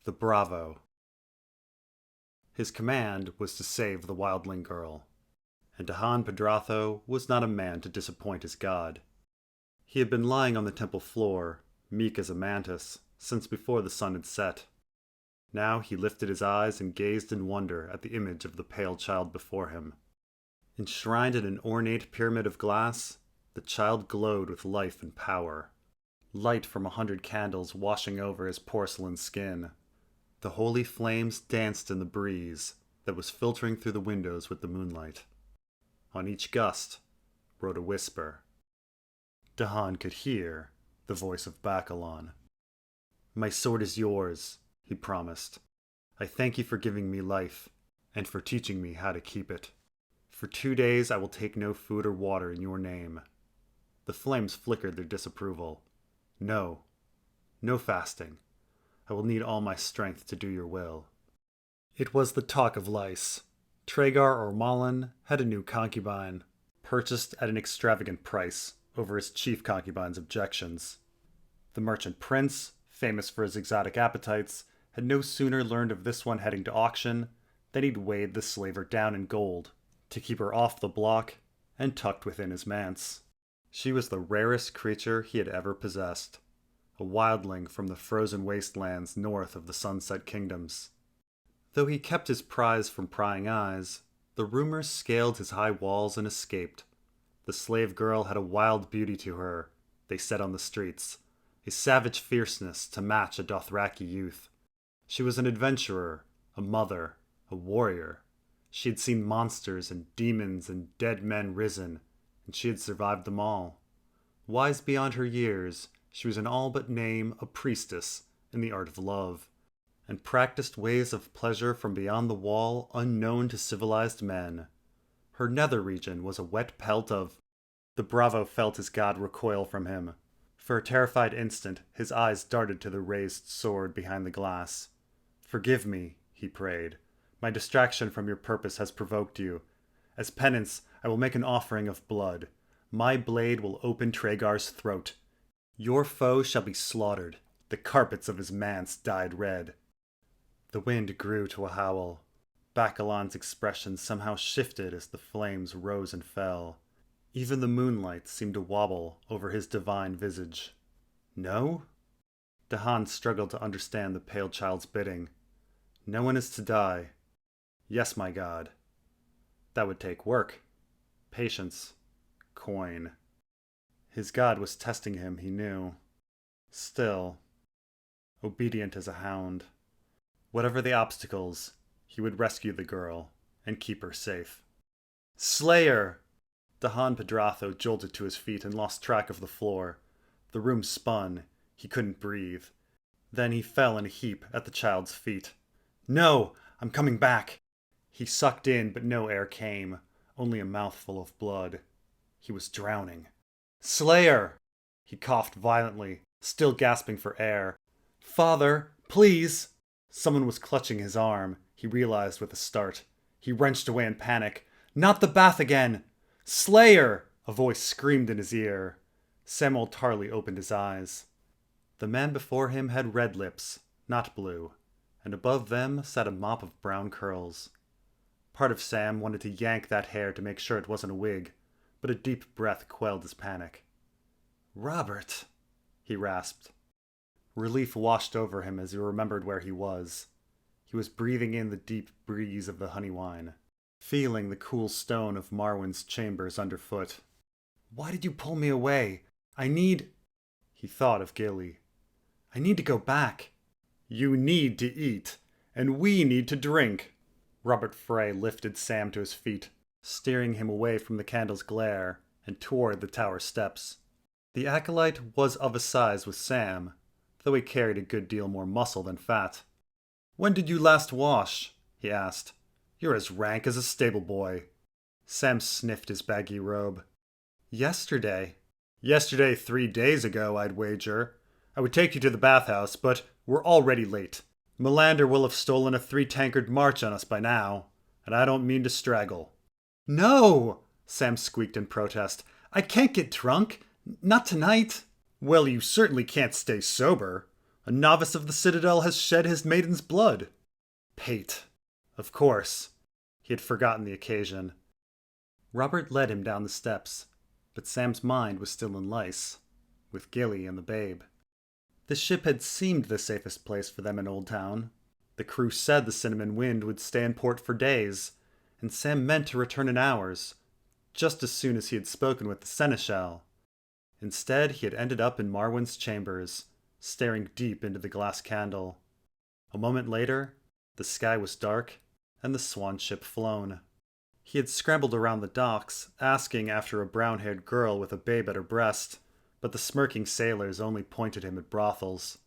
The Bravo. His command was to save the wildling girl, and Johann Pedratho was not a man to disappoint his god. He had been lying on the temple floor, meek as a mantis, since before the sun had set. Now he lifted his eyes and gazed in wonder at the image of the pale child before him. Enshrined in an ornate pyramid of glass, the child glowed with life and power, light from 100 candles washing over his porcelain skin. The holy flames danced in the breeze that was filtering through the windows with the moonlight. On each gust rode a whisper. Johann could hear the voice of Bacalon. "My sword is yours," he promised. "I thank you for giving me life, and for teaching me how to keep it. For 2 days I will take no food or water in your name." The flames flickered their disapproval. "No. No fasting. I will need all my strength to do your will." It was the talk of lice. Tragar or Malin had a new concubine, purchased at an extravagant price over his chief concubine's objections. The merchant prince, famous for his exotic appetites, had no sooner learned of this one heading to auction than he'd weighed the slaver down in gold to keep her off the block and tucked within his manse. She was the rarest creature he had ever possessed, a wildling from the frozen wastelands north of the Sunset Kingdoms. Though he kept his prize from prying eyes, the rumors scaled his high walls and escaped. The slave girl had a wild beauty to her, they said on the streets, a savage fierceness to match a Dothraki youth. She was an adventurer, a mother, a warrior. She had seen monsters and demons and dead men risen, and she had survived them all. Wise beyond her years, she was in all but name a priestess in the art of love, and practiced ways of pleasure from beyond the wall unknown to civilized men. Her nether region was a wet pelt of... The Bravo felt his god recoil from him. For a terrified instant, his eyes darted to the raised sword behind the glass. "Forgive me," he prayed. "My distraction from your purpose has provoked you. As penance, I will make an offering of blood. My blade will open Tragar's throat. Your foe shall be slaughtered. The carpets of his manse dyed red." The wind grew to a howl. Bacalon's expression somehow shifted as the flames rose and fell. Even the moonlight seemed to wobble over his divine visage. "No?" Johann struggled to understand the pale child's bidding. "No one is to die." "Yes, my god." That would take work, patience, coin. His god was testing him, he knew. Still, obedient as a hound. Whatever the obstacles, he would rescue the girl and keep her safe. "Slayer!" Johann Pedratho jolted to his feet and lost track of the floor. The room spun. He couldn't breathe. Then he fell in a heap at the child's feet. "No! I'm coming back!" He sucked in, but no air came, only a mouthful of blood. He was drowning. "Slayer!" He coughed violently, still gasping for air. "Father, please!" Someone was clutching his arm, he realized with a start. He wrenched away in panic. "Not the bath again! Slayer!" A voice screamed in his ear. Samwell Tarly opened his eyes. The man before him had red lips, not blue, and above them sat a mop of brown curls. Part of Sam wanted to yank that hair to make sure it wasn't a wig, but a deep breath quelled his panic. "Robert," he rasped. Relief washed over him as he remembered where he was. He was breathing in the deep breeze of the honey wine, feeling the cool stone of Marwyn's chambers underfoot. "Why did you pull me away? I need..." He thought of Gilly. "I need to go back." "You need to eat, and we need to drink." Robert Frey lifted Sam to his feet, steering him away from the candle's glare and toward the tower steps. The acolyte was of a size with Sam, though he carried a good deal more muscle than fat. "When did you last wash?" he asked. "You're as rank as a stable boy." Sam sniffed his baggy robe. "Yesterday." "Yesterday 3 days ago, I'd wager. I would take you to the bathhouse, but we're already late. Melander will have stolen a 3-tankard march on us by now, and I don't mean to straggle." "No!" Sam squeaked in protest. "I can't get drunk. Not tonight." "Well, you certainly can't stay sober. A novice of the Citadel has shed his maiden's blood. Pate. Of course. He had forgotten the occasion. Robert led him down the steps, but Sam's mind was still in Lice, with Gilly and the babe. The ship had seemed the safest place for them in Old Town. The crew said the Cinnamon Wind would stay in port for days, and Sam meant to return in hours, just as soon as he had spoken with the Seneschal. Instead, he had ended up in Marwyn's chambers, staring deep into the glass candle. A moment later, the sky was dark, and the swan ship flown. He had scrambled around the docks, asking after a brown-haired girl with a babe at her breast, but the smirking sailors only pointed him at brothels.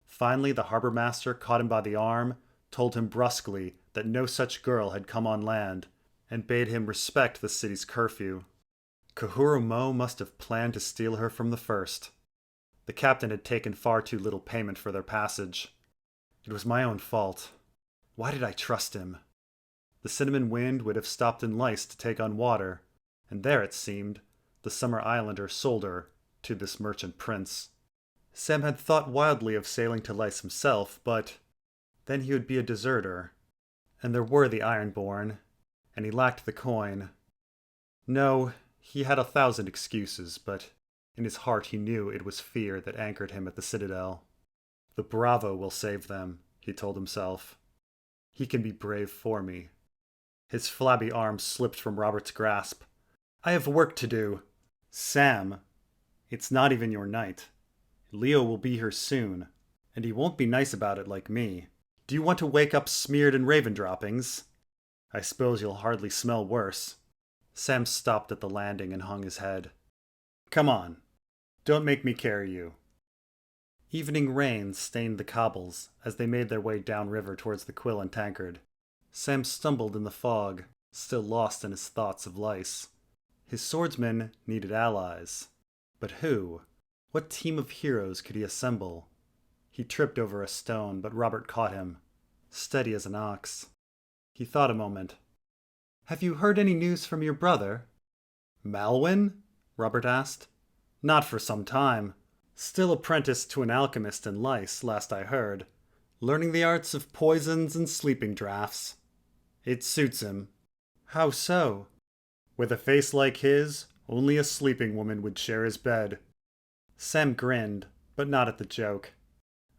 Finally, the harbor master caught him by the arm, told him brusquely that no such girl had come on land, and bade him respect the city's curfew. Kahuru Mo must have planned to steal her from the first. The captain had taken far too little payment for their passage. It was my own fault. Why did I trust him? The Cinnamon Wind would have stopped in Lice to take on water, and there, it seemed, the Summer Islander sold her to this merchant prince. Sam had thought wildly of sailing to Lice himself, but then he would be a deserter, and there were the Ironborn, and he lacked the coin. No, he had 1,000 excuses, but in his heart he knew it was fear that anchored him at the Citadel. The Bravo will save them, he told himself. He can be brave for me. His flabby arm slipped from Robert's grasp. I have work to do. Sam, it's not even your night. Leo will be here soon, and he won't be nice about it like me. Do you want to wake up smeared in raven droppings? I suppose you'll hardly smell worse. Sam stopped at the landing and hung his head. Come on. Don't make me carry you. Evening rain stained the cobbles as they made their way downriver towards the Quill and Tankard. Sam stumbled in the fog, still lost in his thoughts of Lice. His swordsmen needed allies. But who? What team of heroes could he assemble? He tripped over a stone, but Robert caught him, steady as an ox. He thought a moment. Have you heard any news from your brother? Malwyn? Robert asked. Not for some time. Still apprenticed to an alchemist in Lice, last I heard, learning the arts of poisons and sleeping draughts. It suits him. How so? With a face like his, only a sleeping woman would share his bed. Sam grinned, but not at the joke.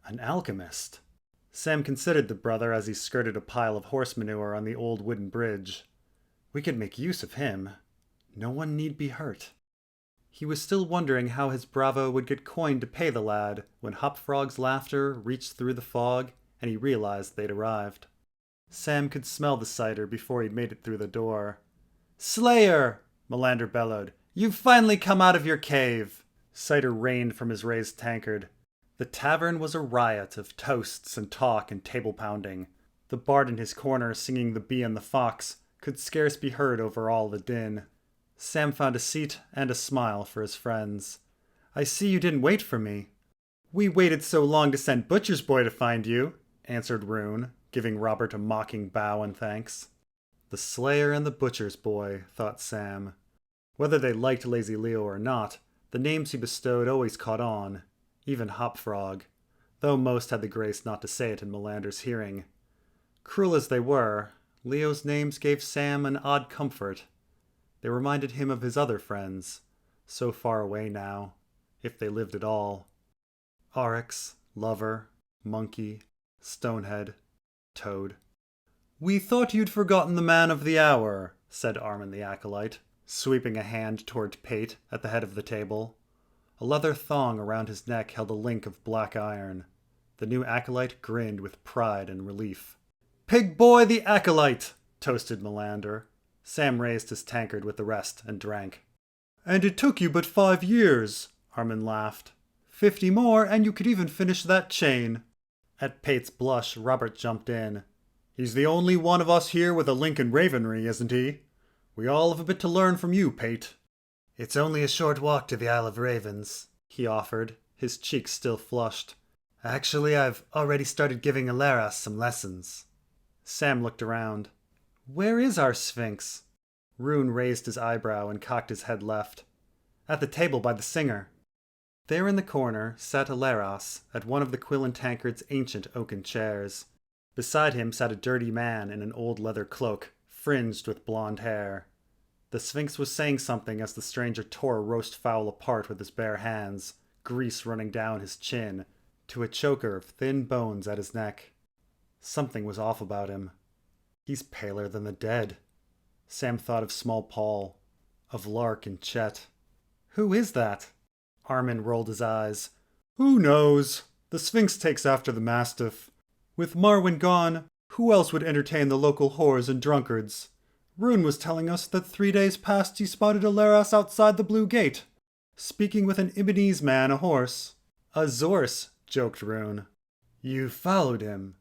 An alchemist? Sam considered the brother as he skirted a pile of horse manure on the old wooden bridge. We could make use of him. No one need be hurt. He was still wondering how his bravo would get coin to pay the lad when Hopfrog's laughter reached through the fog and he realized they'd arrived. Sam could smell the cider before he'd made it through the door. Slayer! Melander bellowed. You've finally come out of your cave! Cider rained from his raised tankard. The tavern was a riot of toasts and talk and table-pounding. The bard in his corner singing The Bee and the Fox could scarce be heard over all the din. Sam found a seat and a smile for his friends. I see you didn't wait for me. We waited so long to send Butcher's boy to find you, answered Rhoyne, giving Robert a mocking bow and thanks. The Slayer and the Butcher's boy, thought Sam. Whether they liked Lazy Leo or not, the names he bestowed always caught on, even Hopfrog, though most had the grace not to say it in Melander's hearing. Cruel as they were, Leo's names gave Sam an odd comfort. They reminded him of his other friends, so far away now, if they lived at all. Oryx, Lover, Monkey, Stonehead, Toad. We thought you'd forgotten the man of the hour, said Armin the Acolyte, sweeping a hand toward Pate at the head of the table. A leather thong around his neck held a link of black iron. The new Acolyte grinned with pride and relief. Pig boy the Acolyte, toasted Melander. Sam raised his tankard with the rest and drank. And it took you but 5 years, Armin laughed. 50 more, and you could even finish that chain. At Pate's blush, Robert jumped in. He's the only one of us here with a link in Ravenry, isn't he? We all have a bit to learn from you, Pate. It's only a short walk to the Isle of Ravens, he offered, his cheeks still flushed. Actually, I've already started giving Alaras some lessons. Sam looked around. Where is our Sphinx? Rhoyne raised his eyebrow and cocked his head left. At the table by the singer. There in the corner sat Aleras at one of the Quill and Tankard's ancient oaken chairs. Beside him sat a dirty man in an old leather cloak, fringed with blonde hair. The Sphinx was saying something as the stranger tore a roast fowl apart with his bare hands, grease running down his chin, to a choker of thin bones at his neck. Something was off about him. He's paler than the dead. Sam thought of small Paul, of Lark and Chet. Who is that? Armin rolled his eyes. Who knows? The Sphinx takes after the Mastiff. With Marwyn gone, who else would entertain the local whores and drunkards? Rhoyne was telling us that 3 days past he spotted Aleras outside the Blue Gate, speaking with an Ibanese man a horse. A Zorse, joked Rhoyne. You followed him?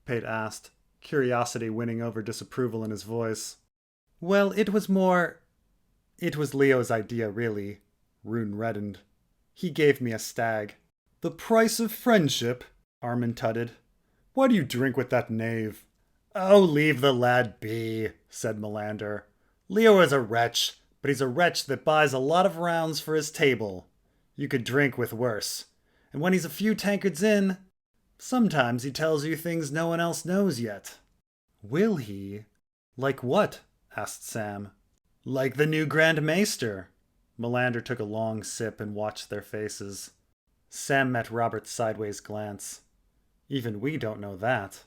Pate asked, curiosity winning over disapproval in his voice. Well, it was Leo's idea, really. Rhoyne reddened. He gave me a stag. The price of friendship? Armin tutted. Why do you drink with that knave? Oh, leave the lad be, said Melander. Leo is a wretch, but he's a wretch that buys a lot of rounds for his table. You could drink with worse. And when he's a few tankards in, sometimes he tells you things no one else knows yet. Will he? Like what? Asked Sam. Like the new Grand Maester. Melander took a long sip and watched their faces. Sam met Robert's sideways glance. Even we don't know that.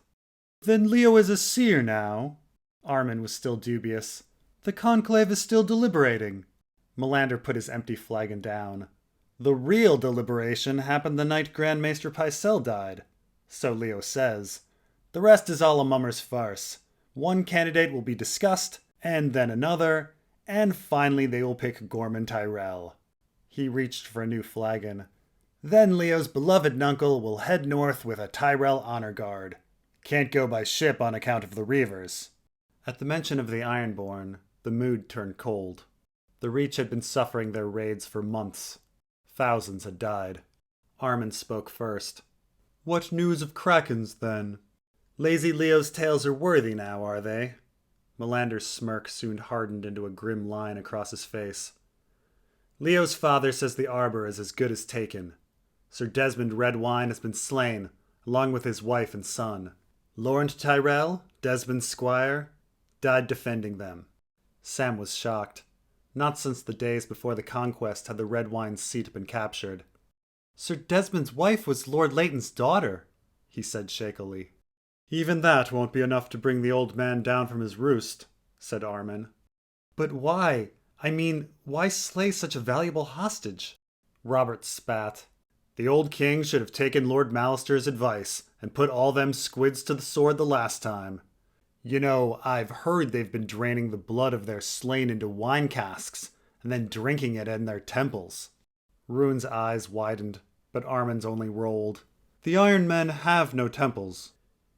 Then Leo is a seer now? Armin was still dubious. The conclave is still deliberating. Melander put his empty flagon down. The real deliberation happened the night Grand Maester Pycelle died. So Leo says. The rest is all a mummer's farce. One candidate will be discussed, and then another, and finally they will pick Gorman Tyrell. He reached for a new flagon. Then Leo's beloved nuncle will head north with a Tyrell honor guard. Can't go by ship on account of the Reavers. At the mention of the Ironborn, the mood turned cold. The Reach had been suffering their raids for months. Thousands had died. Armin spoke first. What news of Krakens, then? Lazy Leo's tales are worthy now, are they? Melander's smirk soon hardened into a grim line across his face. Leo's father says the arbor is as good as taken. Sir Desmond Redwine has been slain, along with his wife and son. Laurent Tyrell, Desmond's squire, died defending them. Sam was shocked. Not since the days before the conquest had the Redwine's seat been captured. Sir Desmond's wife was Lord Leighton's daughter, he said shakily. Even that won't be enough to bring the old man down from his roost, said Armin. But why? I mean, why slay such a valuable hostage? Robert spat. The old king should have taken Lord Mallister's advice and put all them squids to the sword the last time. You know, I've heard they've been draining the blood of their slain into wine casks and then drinking it in their temples. Rhoyne's eyes widened, but Armin's only rolled. The Iron Men have no temples.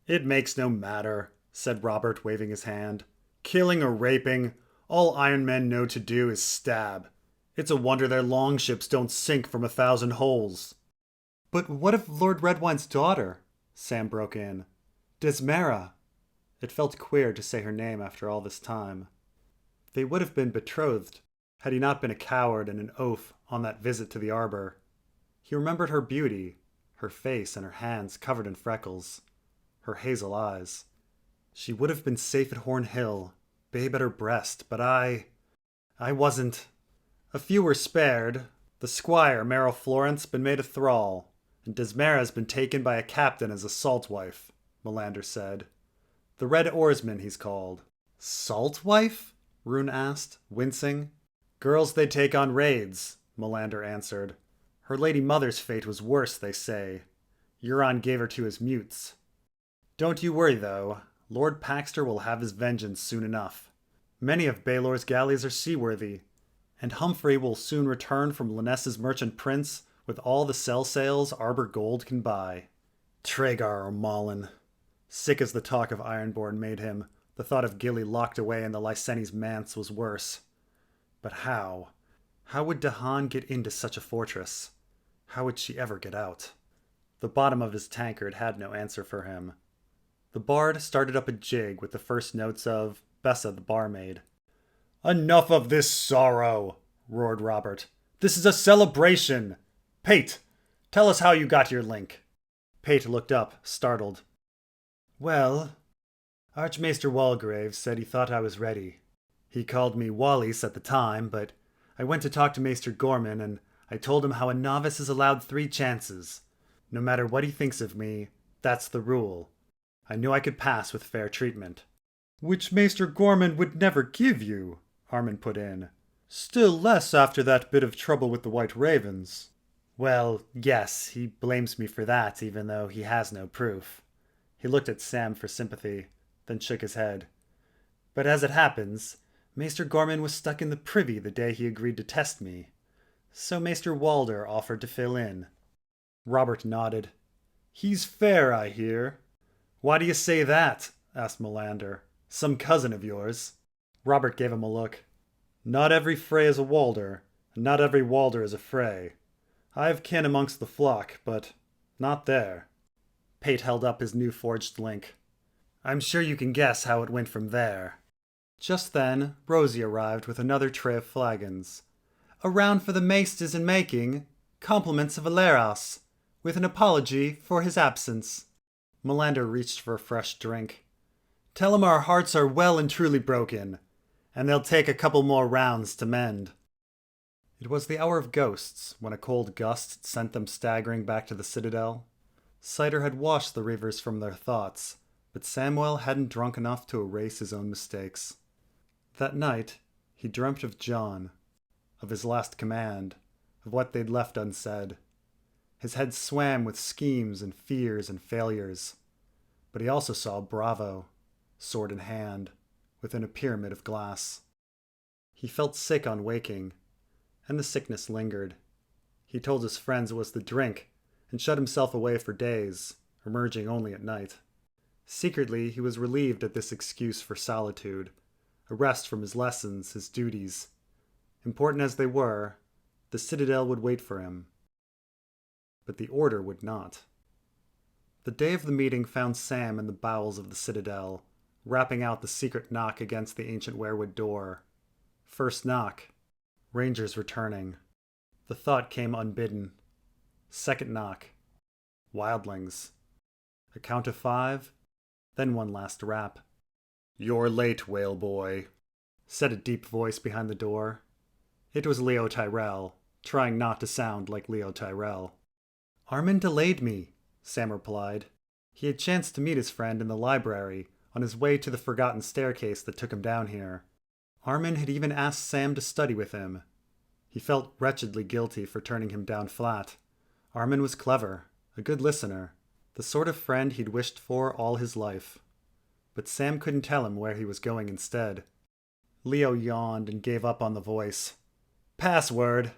It makes no matter, said Robert, waving his hand. Killing or raping, all Iron Men know to do is stab. It's a wonder their longships don't sink from 1,000 holes. But what of Lord Redwine's daughter? Sam broke in. Desmera. It felt queer to say her name after all this time. They would have been betrothed, had he not been a coward and an oaf on that visit to the arbor. He remembered her beauty, her face and her hands covered in freckles, her hazel eyes. She would have been safe at Horn Hill, babe at her breast, but I wasn't. A few were spared. The squire, Merrill Florence, been made a thrall, and Desmera's been taken by a captain as a salt wife, Melander said. The Red Oarsman, he's called. Salt wife? Rhoyne asked, wincing. Girls they take on raids, Melander answered. Her lady mother's fate was worse, they say. Euron gave her to his mutes. Don't you worry, though. Lord Paxter will have his vengeance soon enough. Many of Baelor's galleys are seaworthy, and Humphrey will soon return from Lyness's merchant prince with all the sell sails Arbor Gold can buy. Traegar or Malin. Sick as the talk of Ironborn made him, the thought of Gilly locked away in the Lycenes manse was worse. But how? How would Dahan get into such a fortress? How would she ever get out? The bottom of his tankard had no answer for him. The bard started up a jig with the first notes of Bessa the barmaid. Enough of this sorrow, roared Robert. This is a celebration. Pate, tell us how you got your link. Pate looked up, startled. Well, Archmaester Walgrave said he thought I was ready. He called me Wallis at the time, but I went to talk to Maester Gorman and I told him how a novice is allowed 3 chances. No matter what he thinks of me, that's the rule. I knew I could pass with fair treatment. Which Maester Gorman would never give you, Armin put in. Still less after that bit of trouble with the White Ravens. Well, yes, he blames me for that, even though he has no proof. He looked at Sam for sympathy, then shook his head. But as it happens, Maester Gorman was stuck in the privy the day he agreed to test me. So Maester Walder offered to fill in. Robert nodded. He's fair, I hear. Why do you say that? Asked Melander. Some cousin of yours? Robert gave him a look. Not every Frey is a Walder, and not every Walder is a Frey. I have kin amongst the flock, but not there. Pate held up his new forged link. I'm sure you can guess how it went from there. Just then, Rosie arrived with another tray of flagons. A round for the maesters in making, compliments of Aleros, with an apology for his absence. Melander reached for a fresh drink. Tell him our hearts are well and truly broken, and they'll take a couple more rounds to mend. It was the hour of ghosts when a cold gust sent them staggering back to the citadel. Cider had washed the Reavers from their thoughts, but Samwell hadn't drunk enough to erase his own mistakes. That night, he dreamt of John, of his last command, of what they'd left unsaid. His head swam with schemes and fears and failures, but he also saw Bravo, sword in hand, within a pyramid of glass. He felt sick on waking, and the sickness lingered. He told his friends it was the drink, and shut himself away for days, emerging only at night. Secretly, he was relieved at this excuse for solitude, a rest from his lessons, his duties. Important as they were, the citadel would wait for him. But the order would not. The day of the meeting found Sam in the bowels of the citadel, rapping out the secret knock against the ancient weirwood door. First knock. Rangers returning. The thought came unbidden. Second knock. Wildlings. A count of 5, then one last rap. You're late, whale boy, said a deep voice behind the door. It was Leo Tyrell, trying not to sound like Leo Tyrell. Armin delayed me, Sam replied. He had chanced to meet his friend in the library on his way to the forgotten staircase that took him down here. Armin had even asked Sam to study with him. He felt wretchedly guilty for turning him down flat. Armin was clever, a good listener, the sort of friend he'd wished for all his life. But Sam couldn't tell him where he was going instead. Leo yawned and gave up on the voice. Password!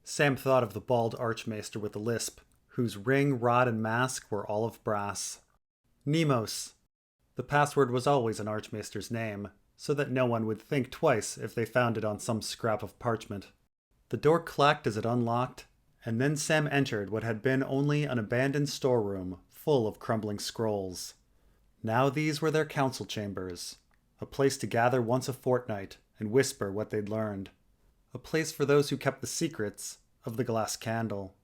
Sam thought of the bald archmaester with a lisp, whose ring, rod, and mask were all of brass. Nemos. The password was always an archmaester's name, so that no one would think twice if they found it on some scrap of parchment. The door clacked as it unlocked, and then Sam entered what had been only an abandoned storeroom full of crumbling scrolls. Now these were their council chambers, a place to gather once a fortnight and whisper what they'd learned, a place for those who kept the secrets of the glass candle.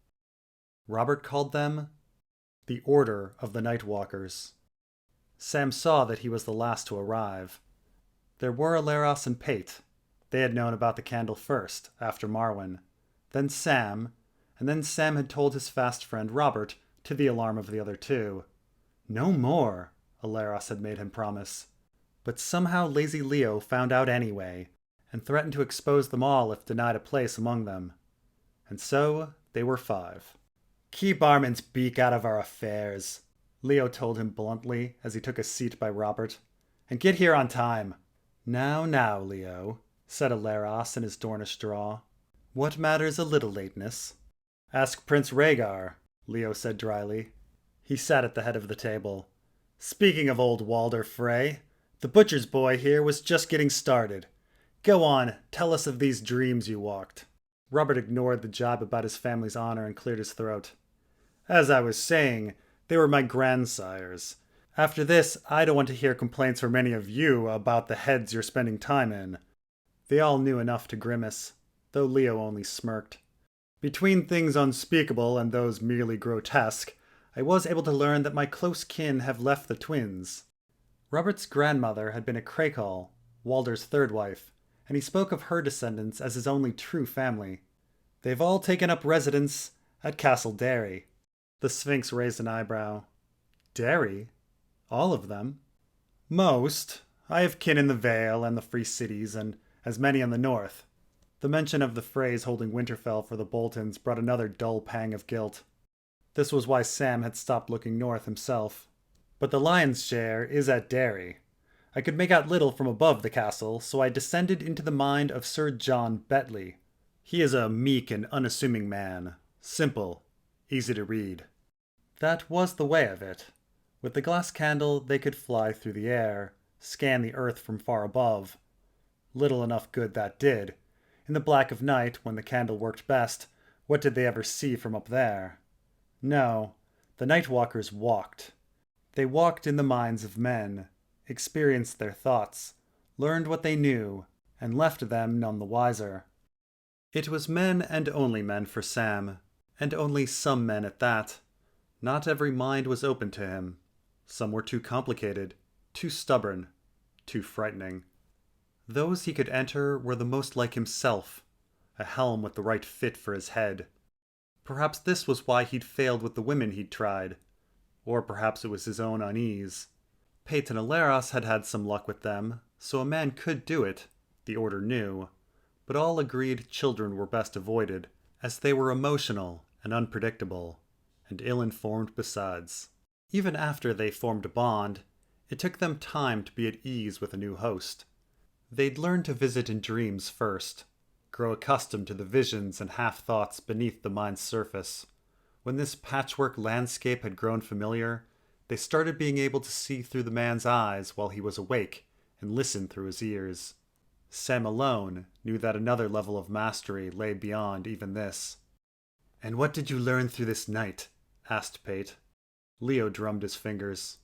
Robert called them the Order of the Nightwalkers. Sam saw that he was the last to arrive. There were Aleros and Pate. They had known about the candle first, after Marwyn. Then Sam, and then Sam had told his fast friend Robert, to the alarm of the other two. No more, Aleros had made him promise. But somehow lazy Leo found out anyway, and threatened to expose them all if denied a place among them. And so they were 5. Keep Armin's beak out of our affairs, Leo told him bluntly as he took a seat by Robert. And get here on time. Now, Leo, said Aleros in his Dornish drawl. What matters a little lateness? Ask Prince Rhaegar, Leo said dryly. He sat at the head of the table. Speaking of old Walder Frey, the butcher's boy here was just getting started. Go on, tell us of these dreams you walked. Robert ignored the jibe about his family's honor and cleared his throat. As I was saying, they were my grandsires. After this, I don't want to hear complaints from any of you about the heads you're spending time in. They all knew enough to grimace, though Leo only smirked. Between things unspeakable and those merely grotesque, I was able to learn that my close kin have left the twins. Robert's grandmother had been a Kahl, Walder's third wife, and he spoke of her descendants as his only true family. They've all taken up residence at Castle Derry. The Sphinx raised an eyebrow. Derry? All of them? Most. I have kin in the Vale and the Free Cities, and as many in the north. The mention of the phrase holding Winterfell for the Boltons brought another dull pang of guilt. This was why Sam had stopped looking north himself. But the lion's share is at Derry. I could make out little from above the castle, so I descended into the mind of Sir John Betley. He is a meek and unassuming man, simple, easy to read. That was the way of it. With the glass candle, they could fly through the air, scan the earth from far above. Little enough good that did. In the black of night, when the candle worked best, what did they ever see from up there? No, the night walkers walked. They walked in the minds of men, experienced their thoughts, learned what they knew, and left them none the wiser. It was men and only men for Sam, and only some men at that. Not every mind was open to him. Some were too complicated, too stubborn, too frightening. Those he could enter were the most like himself, a helm with the right fit for his head. Perhaps this was why he'd failed with the women he'd tried, or perhaps it was his own unease. Pate and Aleros had had some luck with them, so a man could do it, the Order knew, but all agreed children were best avoided, as they were emotional and unpredictable, and ill-informed besides. Even after they formed a bond, it took them time to be at ease with a new host. They'd learn to visit in dreams first, grow accustomed to the visions and half-thoughts beneath the mind's surface. When this patchwork landscape had grown familiar, they started being able to see through the man's eyes while he was awake and listen through his ears. Sam alone knew that another level of mastery lay beyond even this. "And what did you learn through this night?" asked Pate. Leo drummed his fingers.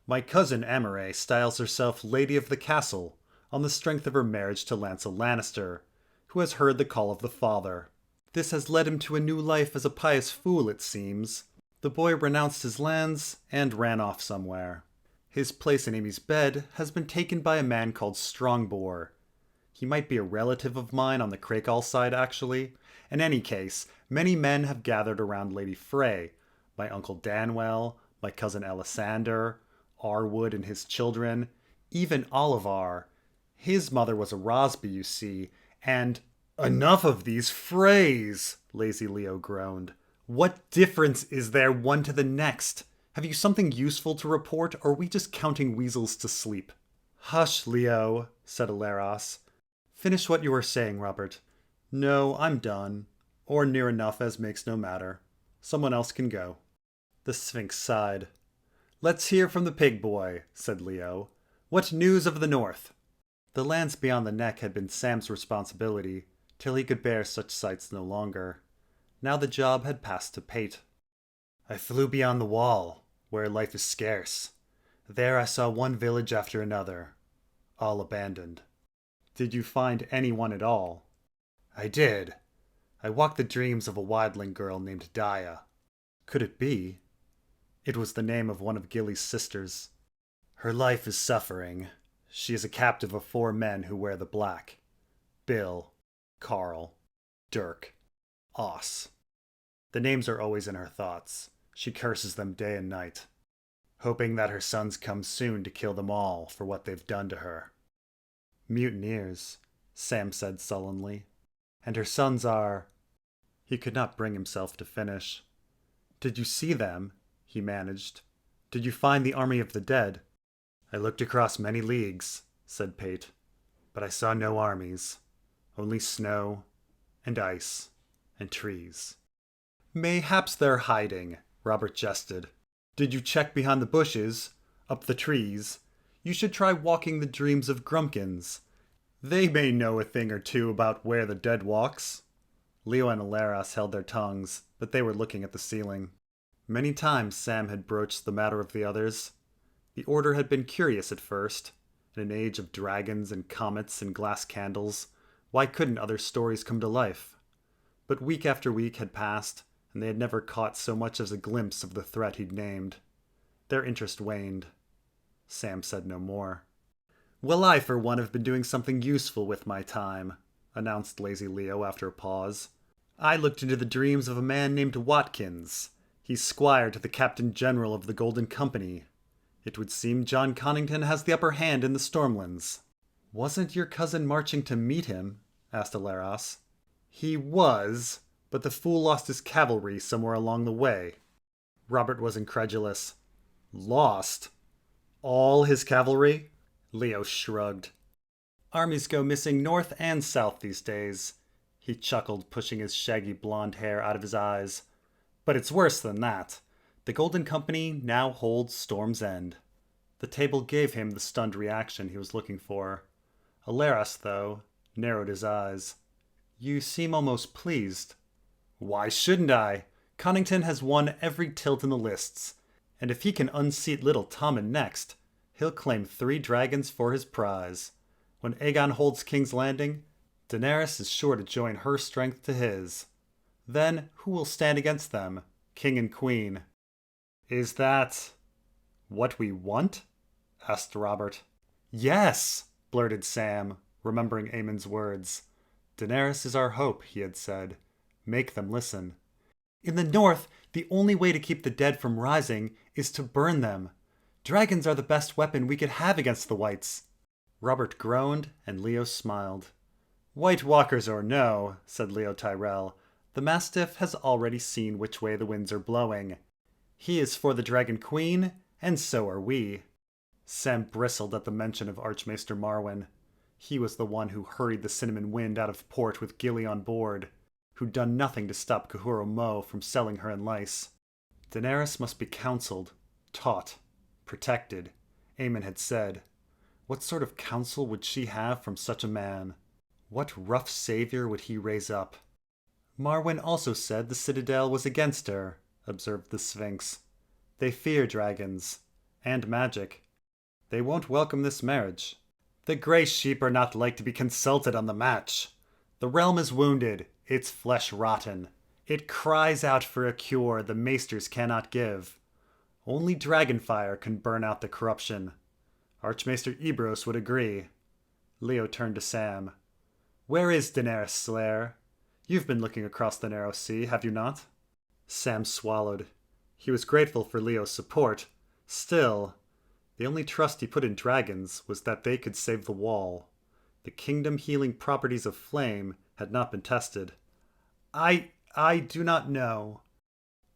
"My cousin André styles herself Lady of the Castle, on the strength of her marriage to Lancel Lannister, who has heard the call of the Father. This has led him to a new life as a pious fool, it seems. The boy renounced his lands and ran off somewhere. His place in Amy's bed has been taken by a man called Strongbore. He might be a relative of mine on the Kahl side, actually. In any case, many men have gathered around Lady Frey, my uncle Danwell, my cousin Alisander, Arwood and his children, even Olivar. His mother was a Rosby, you see, and—" "Enough of these Freys!" Lazy Leo groaned. "What difference is there one to the next? Have you something useful to report, or are we just counting weasels to sleep?" "Hush, Leo," said Aleros. "Finish what you were saying, Robert." "No, I'm done. Or near enough, as makes no matter. Someone else can go." The Sphinx sighed. "Let's hear from the pig boy," said Leo. "What news of the north?" The lands beyond the neck had been Sam's responsibility, till he could bear such sights no longer. Now the job had passed to Pate. "I flew beyond the wall, where life is scarce. There I saw one village after another, all abandoned." "Did you find anyone at all?" "I did. I walked the dreams of a wildling girl named Dia." "Could it be?" "It was the name of one of Gilly's sisters. Her life is suffering. She is a captive of 4 men who wear the black. Bill, Carl, Dirk, Oss. The names are always in her thoughts. She curses them day and night, hoping that her sons come soon to kill them all for what they've done to her." "Mutineers," Sam said sullenly. "And her sons are—" He could not bring himself to finish. "Did you see them?" he managed. "Did you find the army of the dead?" "I looked across many leagues," said Pate, "but I saw no armies. Only snow, and ice, and trees." "Mayhaps they're hiding," Robert jested. "Did you check behind the bushes, up the trees? You should try walking the dreams of Grumpkins. They may know a thing or two about where the dead walks." Leo and Aleros held their tongues, but they were looking at the ceiling. Many times Sam had broached the matter of the others. The Order had been curious at first. In an age of dragons and comets and glass candles, why couldn't other stories come to life? But week after week had passed, and they had never caught so much as a glimpse of the threat he'd named. Their interest waned. Sam said no more. "Well, I, for one, have been doing something useful with my time," announced lazy Leo after a pause. "I looked into the dreams of a man named Watkins. He's squire to the Captain General of the Golden Company. It would seem John Connington has the upper hand in the Stormlands." "Wasn't your cousin marching to meet him?" asked Aleros. "He was, but the fool lost his cavalry somewhere along the way." Robert was incredulous. "Lost? All his cavalry?" Leo shrugged. "Armies go missing north and south these days." He chuckled, pushing his shaggy blonde hair out of his eyes. "But it's worse than that. The Golden Company now holds Storm's End." The table gave him the stunned reaction he was looking for. Aleros, though, narrowed his eyes. "You seem almost pleased." "Why shouldn't I? Connington has won every tilt in the lists, and if he can unseat little Tommen next, he'll claim 3 dragons for his prize. When Aegon holds King's Landing, Daenerys is sure to join her strength to his. Then who will stand against them, king and queen?" "Is that what we want?" asked Robert. "Yes," blurted Sam, remembering Aemon's words. "Daenerys is our hope," he had said. "Make them listen." "In the north, the only way to keep the dead from rising is to burn them. Dragons are the best weapon we could have against the whites." Robert groaned, and Leo smiled. "White Walkers or no," said Leo Tyrell, "the Mastiff has already seen which way the winds are blowing. He is for the Dragon Queen, and so are we." Sam bristled at the mention of Archmaester Marwyn. He was the one who hurried the Cinnamon Wind out of port with Gilly on board, who'd done nothing to stop Kahuro Mo from selling her in lice. Daenerys must be counseled, taught, protected, Aemon had said. What sort of counsel would she have from such a man? What rough savior would he raise up? "Marwyn also said the Citadel was against her," observed the Sphinx. "They fear dragons. And magic. They won't welcome this marriage. The Grey Sheep are not like to be consulted on the match. The realm is wounded, its flesh rotten. It cries out for a cure the maesters cannot give. Only dragonfire can burn out the corruption. Archmaester Ebrose would agree." Leo turned to Sam. "Where is Daenerys, Slayer? You've been looking across the narrow sea, have you not?" Sam swallowed. He was grateful for Leo's support. Still, the only trust he put in dragons was that they could save the wall. The kingdom-healing properties of flame had not been tested. I do not know.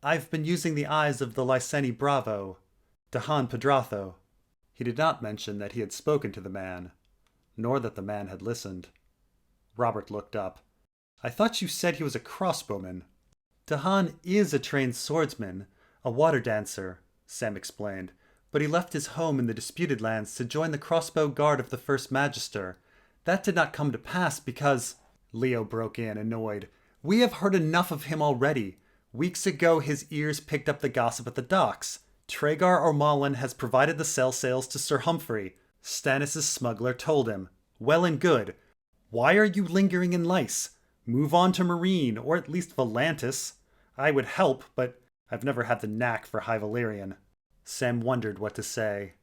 I've been using the eyes of the Lyseni Bravo, Dahan Pedratho." He did not mention that he had spoken to the man, nor that the man had listened. Robert looked up. "I thought you said he was a crossbowman." "Dahan is a trained swordsman, a water dancer," Sam explained, "but he left his home in the Disputed Lands to join the crossbow guard of the First Magister. That did not come to pass because—" Leo broke in, annoyed. "We have heard enough of him already. Weeks ago his ears picked up the gossip at the docks. Traegar Ormalin has provided the sails to Sir Humphrey. Stannis' smuggler told him. Well and good. Why are you lingering in Lyce? Move on to Marine, or at least Volantis. I would help, but I've never had the knack for High Valyrian." Sam wondered what to say.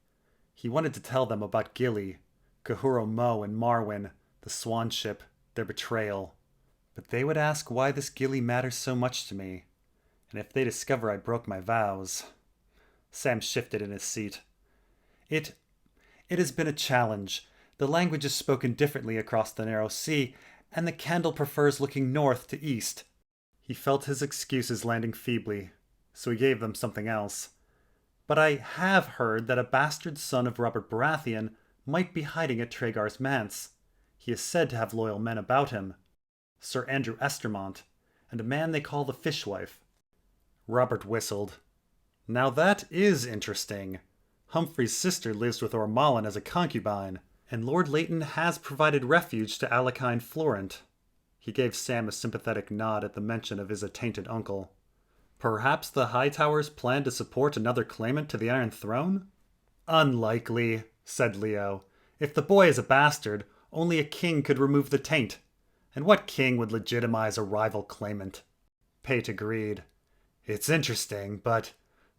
He wanted to tell them about Gilly, Kahuro Mo and Marwyn, the Swan Ship, their betrayal. But they would ask why this Gilly matters so much to me, and if they discover I broke my vows. Sam shifted in his seat. It has been a challenge. The language is spoken differently across the narrow sea, and the candle prefers looking north to east. He felt his excuses landing feebly, so he gave them something else. "But I have heard that a bastard son of Robert Baratheon might be hiding at Traegar's manse. He is said to have loyal men about him. Sir Andrew Estermont, and a man they call the Fishwife." Robert whistled. "Now that is interesting. Humphrey's sister lives with Ormalin as a concubine, and Lord Leighton has provided refuge to Alekine Florent." He gave Sam a sympathetic nod at the mention of his attainted uncle. "Perhaps the Hightowers plan to support another claimant to the Iron Throne?" "Unlikely," said Leo. "If the boy is a bastard, only a king could remove the taint. And what king would legitimize a rival claimant? Pate agreed. It's interesting, but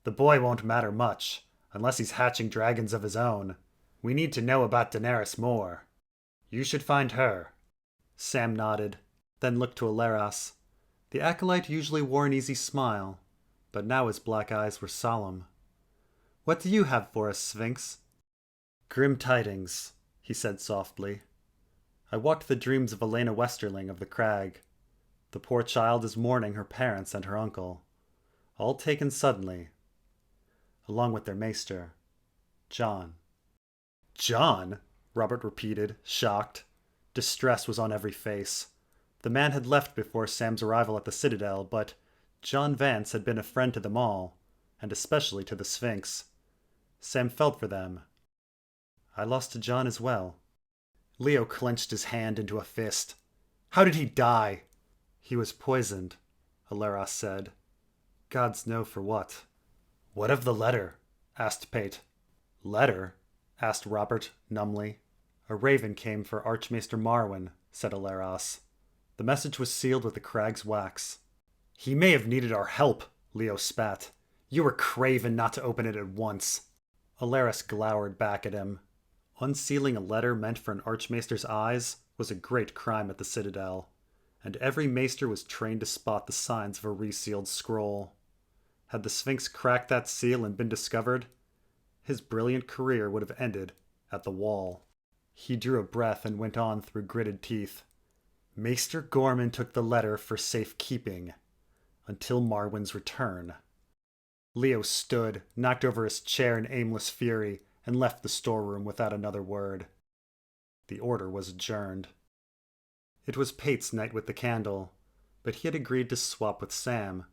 the boy won't matter much, unless he's hatching dragons of his own. We need to know about Daenerys more. You should find her. Sam nodded, then looked to Aleras. The acolyte usually wore an easy smile, but now his black eyes were solemn. What do you have for us, Sphinx? Grim tidings, he said softly. I walked the dreams of Elena Westerling of the Crag. The poor child is mourning her parents and her uncle, all taken suddenly, along with their maester, John. John? Robert repeated, shocked. Distress was on every face. The man had left before Sam's arrival at the Citadel, but John Vance had been a friend to them all, and especially to the Sphinx. Sam felt for them. I lost a John as well. Leo clenched his hand into a fist. How did he die? He was poisoned, Aleras said. Gods know for what. What of the letter? Asked Pate. Letter? Asked Robert, numbly. A raven came for Archmaester Marwyn, said Aleras. The message was sealed with the Crag's wax. He may have needed our help, Leo spat. You were craven not to open it at once. Aleras glowered back at him. Unsealing a letter meant for an Archmaester's eyes was a great crime at the Citadel, and every maester was trained to spot the signs of a resealed scroll. Had the Sphinx cracked that seal and been discovered, his brilliant career would have ended at the wall. He drew a breath and went on through gritted teeth. Maester Gorman took the letter for safekeeping, until Marwyn's return. Leo stood, knocked over his chair in aimless fury, and left the storeroom without another word. The order was adjourned. It was Pate's night with the candle, but he had agreed to swap with Sam,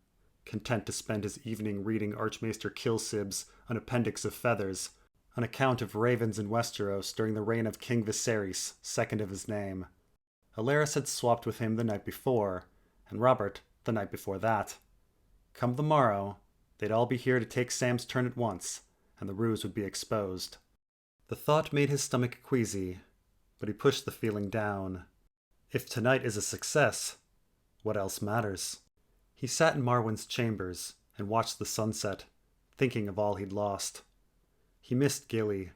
content to spend his evening reading Archmaester Kilsib's An Appendix of Feathers, an account of ravens in Westeros during the reign of King Viserys, second of his name. Aleras had swapped with him the night before, and Robert the night before that. Come the morrow, they'd all be here to take Sam's turn at once, and the ruse would be exposed. The thought made his stomach queasy, but he pushed the feeling down. If tonight is a success, what else matters? He sat in Marwyn's chambers and watched the sunset, thinking of all he'd lost. He missed Gilly,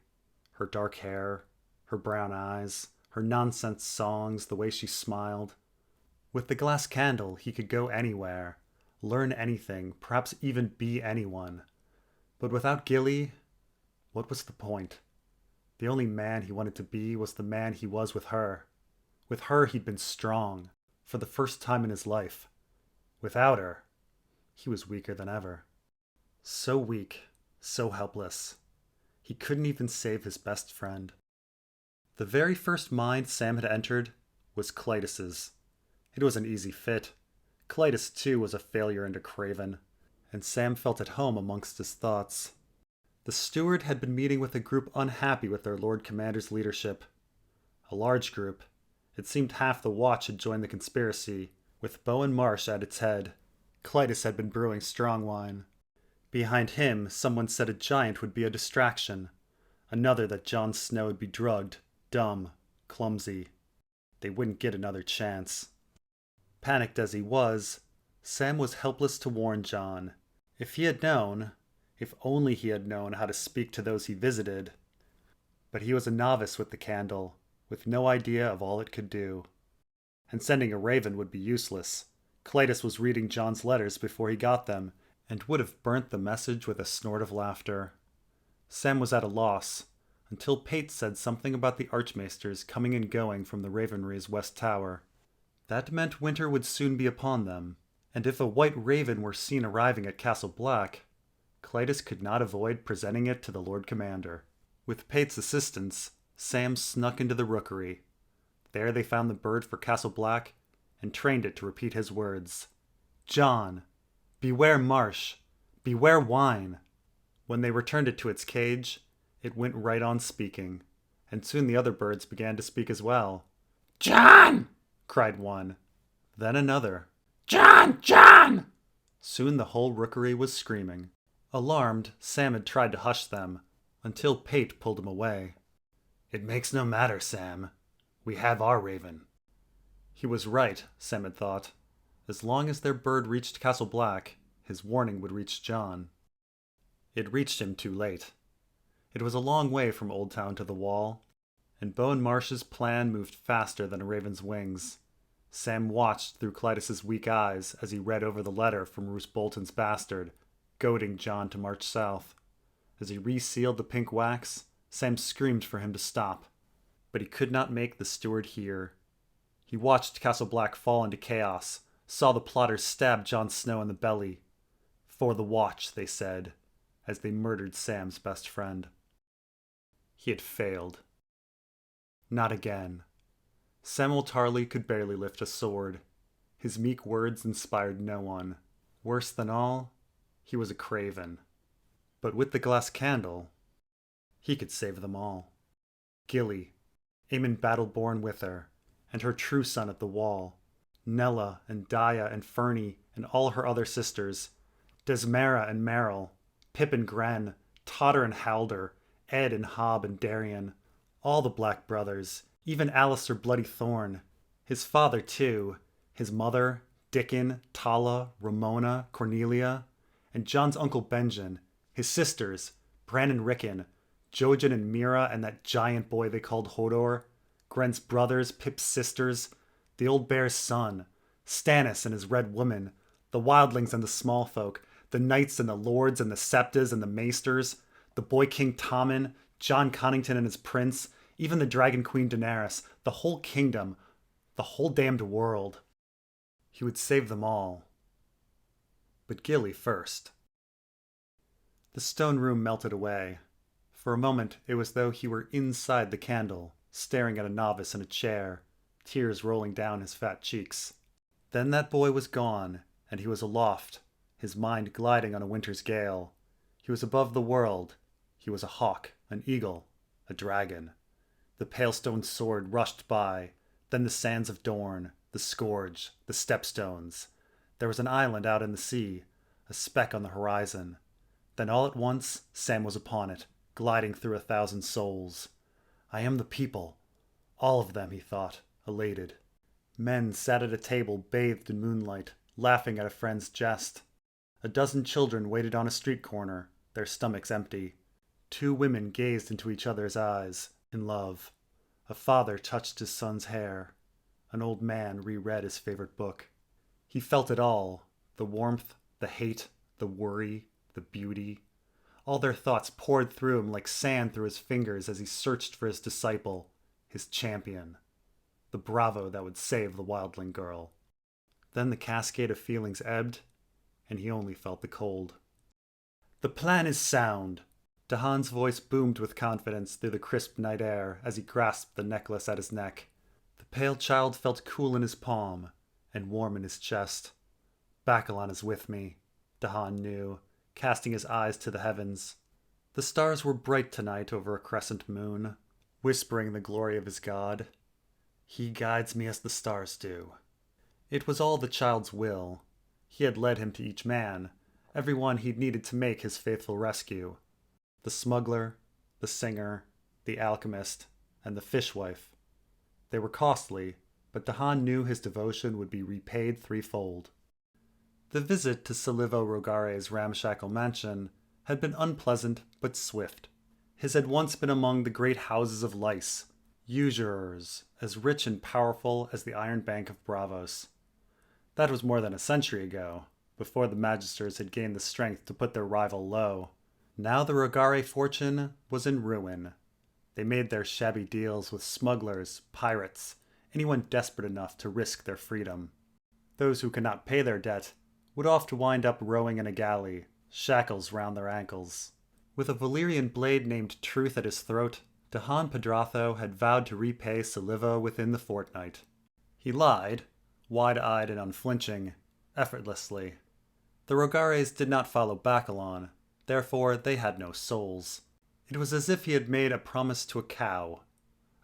her dark hair, her brown eyes, her nonsense songs, the way she smiled. With the glass candle, he could go anywhere, learn anything, perhaps even be anyone. But without Gilly, what was the point? The only man he wanted to be was the man he was with her. With her he'd been strong, for the first time in his life. Without her, he was weaker than ever. So weak, so helpless. He couldn't even save his best friend. The very first mind Sam had entered was Clytus's. It was an easy fit. Clytus, too, was a failure and a craven, and Sam felt at home amongst his thoughts. The steward had been meeting with a group unhappy with their Lord Commander's leadership. A large group. It seemed half the watch had joined the conspiracy, with Bowen Marsh at its head. Clytus had been brewing strong wine. Behind him, someone said a giant would be a distraction. Another that Jon Snow would be drugged, dumb, clumsy. They wouldn't get another chance. Panicked as he was, Sam was helpless to warn Jon. If he had known, if only he had known how to speak to those he visited. But he was a novice with the candle, with no idea of all it could do. And sending a raven would be useless. Clytus was reading Jon's letters before he got them, and would have burnt the message with a snort of laughter. Sam was at a loss, until Pate said something about the Archmaesters coming and going from the Ravenry's west tower. That meant winter would soon be upon them, and if a white raven were seen arriving at Castle Black, Clytus could not avoid presenting it to the Lord Commander. With Pate's assistance, Sam snuck into the rookery. There they found the bird for Castle Black, and trained it to repeat his words. Jon, beware marsh, beware wine. When they returned it to its cage, it went right on speaking, and soon the other birds began to speak as well. Jon! Cried one. Then another. Jon! Jon! Soon the whole rookery was screaming. Alarmed, Sam had tried to hush them, until Pate pulled him away. It makes no matter, Sam. We have our raven. He was right, Sam had thought. As long as their bird reached Castle Black, his warning would reach John. It reached him too late. It was a long way from Old Town to the Wall, and Bowen Marsh's plan moved faster than a raven's wings. Sam watched through Clytus's weak eyes as he read over the letter from Roose Bolton's bastard, goading John to march south. As he resealed the pink wax, Sam screamed for him to stop, but he could not make the steward hear. He watched Castle Black fall into chaos, saw the plotters stab Jon Snow in the belly. For the watch, they said, as they murdered Sam's best friend. He had failed. Not again. Samwell Tarly could barely lift a sword. His meek words inspired no one. Worse than all, he was a craven. But with the glass candle, he could save them all. Gilly, Aemon battle-born with her, and her true son at the wall, Nella and Daya and Fernie and all her other sisters, Desmara and Merrill, Pip and Gren, Totter and Halder, Ed and Hob and Darien, all the Black brothers, even Alistair Bloody Thorn, his father too, his mother, Dickon, Tala, Ramona, Cornelia, and John's uncle Benjen, his sisters, Bran and Rickon, Jojen and Mira and that giant boy they called Hodor, Gren's brothers, Pip's sisters, the old bear's son, Stannis and his red woman, the wildlings and the small folk, the knights and the lords and the septas and the maesters, the boy king Tommen, John Connington and his prince, even the dragon queen Daenerys, the whole kingdom, the whole damned world. He would save them all. But Gilly first. The stone room melted away. For a moment it was though he were inside the candle, staring at a novice in a chair, tears rolling down his fat cheeks. Then that boy was gone, and he was aloft, his mind gliding on a winter's gale. He was above the world. He was a hawk, an eagle, a dragon. The pale stone sword rushed by, then the sands of Dorne, the scourge, the stepstones. There was an island out in the sea, a speck on the horizon. Then all at once Sam was upon it, gliding through 1,000 souls. I am the people. All of them, he thought, elated. Men sat at a table bathed in moonlight, laughing at a friend's jest. A dozen children waited on a street corner, their stomachs empty. 2 women gazed into each other's eyes, in love. A father touched his son's hair. An old man reread his favorite book. He felt it all, the warmth, the hate, the worry, the beauty. All their thoughts poured through him like sand through his fingers as he searched for his disciple, his champion, the bravo that would save the wildling girl. Then the cascade of feelings ebbed, and he only felt the cold. The plan is sound. Dahan's voice boomed with confidence through the crisp night air as he grasped the necklace at his neck. The pale child felt cool in his palm and warm in his chest. Bacalon is with me, Dahan knew, casting his eyes to the heavens. The stars were bright tonight over a crescent moon, whispering the glory of his god. He guides me as the stars do. It was all the child's will. He had led him to each man, every one he'd needed to make his faithful rescue. The smuggler, the singer, the alchemist, and the fishwife. They were costly, but Dahan knew his devotion would be repaid threefold. The visit to Silivo Rogare's ramshackle mansion had been unpleasant but swift. His had once been among the great houses of lice, usurers as rich and powerful as the Iron Bank of Braavos. That was more than a century ago, before the Magisters had gained the strength to put their rival low. Now the Rogare fortune was in ruin. They made their shabby deals with smugglers, pirates, anyone desperate enough to risk their freedom. Those who could not pay their debt would oft wind up rowing in a galley, shackles round their ankles. With a Valyrian blade named Truth at his throat, Dahan Pedratho had vowed to repay Silivo within the fortnight. He lied, wide-eyed and unflinching, effortlessly. The Rogares did not follow Bacalon, therefore they had no souls. It was as if he had made a promise to a cow.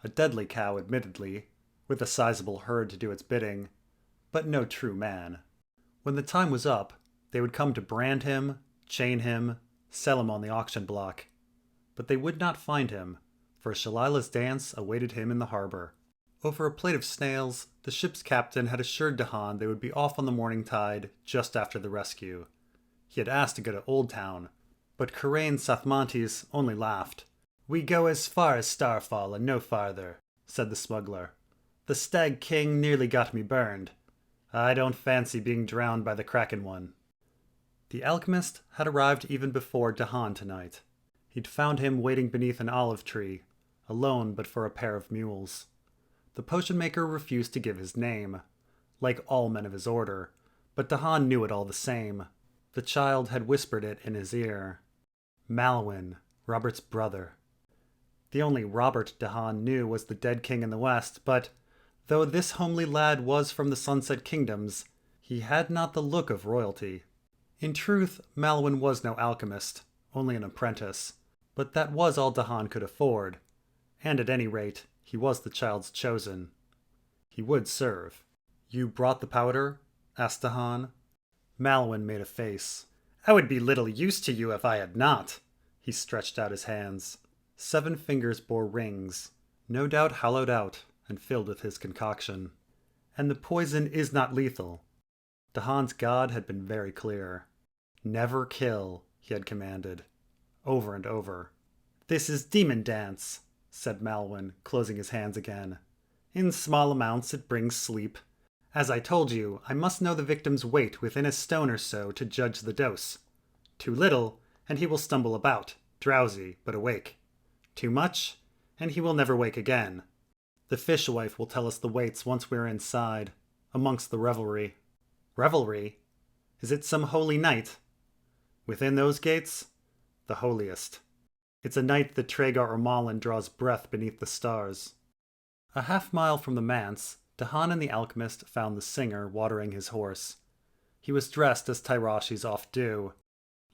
A deadly cow, admittedly, with a sizable herd to do its bidding, but no true man. When the time was up, they would come to brand him, chain him, sell him on the auction block. But they would not find him, for Shalila's dance awaited him in the harbor. Over a plate of snails, the ship's captain had assured Johann they would be off on the morning tide just after the rescue. He had asked to go to Old Town, but Karain Sathmantes only laughed. "We go as far as Starfall and no farther," said the smuggler. "The Stag King nearly got me burned. I don't fancy being drowned by the Kraken one." The alchemist had arrived even before Johann tonight. He'd found him waiting beneath an olive tree, alone but for a pair of mules. The potion maker refused to give his name, like all men of his order, but Johann knew it all the same. The child had whispered it in his ear. Malwyn, Robert's brother. The only Robert Johann knew was the dead king in the west, but though this homely lad was from the Sunset Kingdoms, he had not the look of royalty. In truth, Malwyn was no alchemist, only an apprentice, but that was all Johann could afford, and at any rate, he was the child's chosen. He would serve. "You brought the powder?" asked Johann. Malwyn made a face. "I would be little use to you if I had not." He stretched out his hands. 7 fingers bore rings, no doubt hollowed out and filled with his concoction. "And the poison is not lethal." Johann's god had been very clear. "Never kill," he had commanded, over and over. "This is demon dance," said Malwyn, closing his hands again. "In small amounts it brings sleep. As I told you, I must know the victim's weight within a stone or so to judge the dose. Too little, and he will stumble about, drowsy but awake. Too much, and he will never wake again. The fishwife will tell us the weights once we are inside, amongst the revelry." "Revelry? Is it some holy night?" "Within those gates? The holiest. It's a night that Traegar or Malin draws breath beneath the stars." A half-mile from the manse, Johann and the alchemist found the singer watering his horse. He was dressed as Tyrashi's oft do,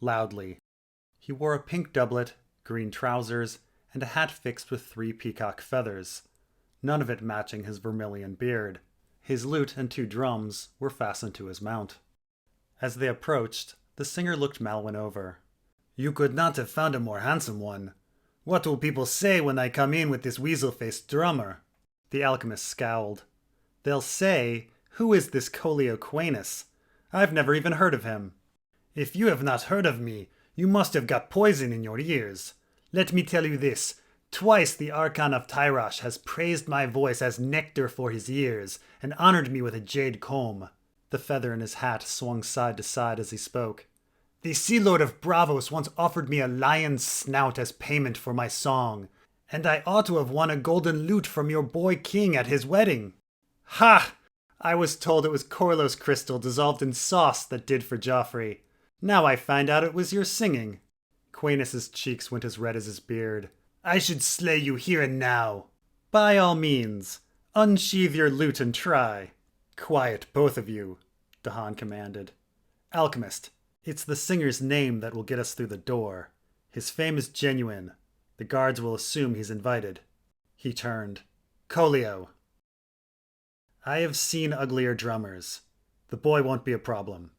loudly. He wore a pink doublet, green trousers, and a hat fixed with 3 peacock feathers, none of it matching his vermilion beard. His lute and 2 drums were fastened to his mount. As they approached, the singer looked Malwyn over. "You could not have found a more handsome one. What will people say when I come in with this weasel-faced drummer?" The alchemist scowled. "They'll say, 'Who is this Colio Quainus? I've never even heard of him.'" "If you have not heard of me, you must have got poison in your ears. Let me tell you this. Twice the Archon of Tyrosh has praised my voice as nectar for his ears, and honored me with a jade comb." The feather in his hat swung side to side as he spoke. "The Sea Lord of Bravos once offered me a lion's snout as payment for my song, and I ought to have won a golden lute from your boy king at his wedding." "Ha! I was told it was Corlos crystal dissolved in sauce that did for Joffrey. Now I find out it was your singing." Quainus's cheeks went as red as his beard. "I should slay you here and now." "By all means, unsheathe your lute and try." "Quiet, both of you," Johann commanded. "Alchemist, it's the singer's name that will get us through the door. His fame is genuine. The guards will assume he's invited." He turned. "Colio." "I have seen uglier drummers. The boy won't be a problem."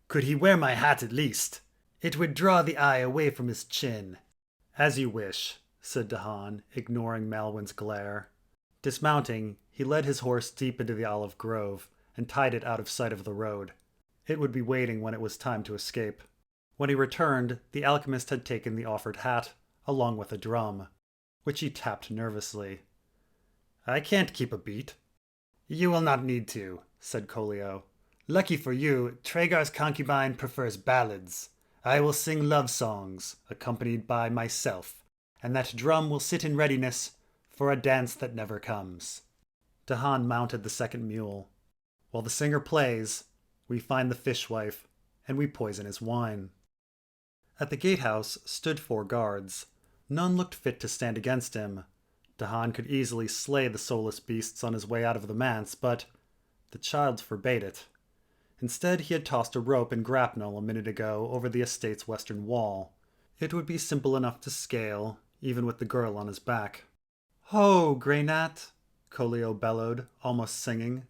"Could he wear my hat at least? It would draw the eye away from his chin." "As you wish," said Johann, ignoring Malwyn's glare. Dismounting, he led his horse deep into the olive grove and tied it out of sight of the road. It would be waiting when it was time to escape. When he returned, the alchemist had taken the offered hat, along with a drum, which he tapped nervously. "I can't keep a beat." "You will not need to," said Colio. "Lucky for you, Traegar's concubine prefers ballads. I will sing love songs, accompanied by myself, and that drum will sit in readiness for a dance that never comes." Johann mounted the second mule. "While the singer plays, we find the fishwife, and we poison his wine." At the gatehouse stood 4 guards. None looked fit to stand against him. Johann could easily slay the soulless beasts on his way out of the manse, but the child forbade it. Instead, he had tossed a rope and grapnel a minute ago over the estate's western wall. It would be simple enough to scale, even with the girl on his back. "Ho, Grey Gnat!" Colio bellowed, almost singing.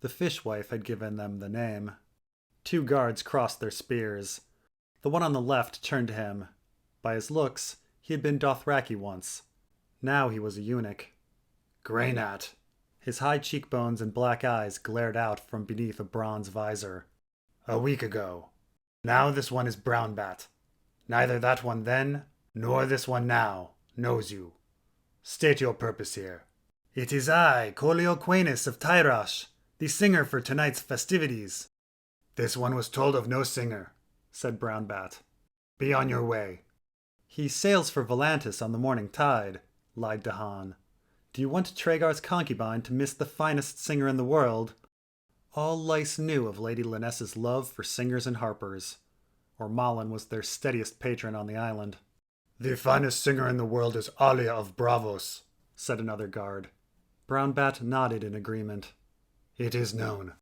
The fishwife had given them the name. 2 guards crossed their spears. The one on the left turned to him. By his looks, he had been Dothraki once. Now he was a eunuch. "Grey Gnat," His high cheekbones and black eyes glared out from beneath a bronze visor. "A week ago. Now this one is Brownbat. Neither that one then, nor this one now, knows you. State your purpose here." "It is I, Colioquanis of Tyrosh, the singer for tonight's festivities." "This one was told of no singer," said Brownbat. "Be on your way." "He sails for Volantis on the morning tide," lied Johann. "Do you want Traegar's concubine to miss the finest singer in the world?" All Lice knew of Lady Linessa's love for singers and harpers. Ormalin was their steadiest patron on the island. "The finest singer in the world is Alia of Bravos," said another guard. Brownbat nodded in agreement. "It is known."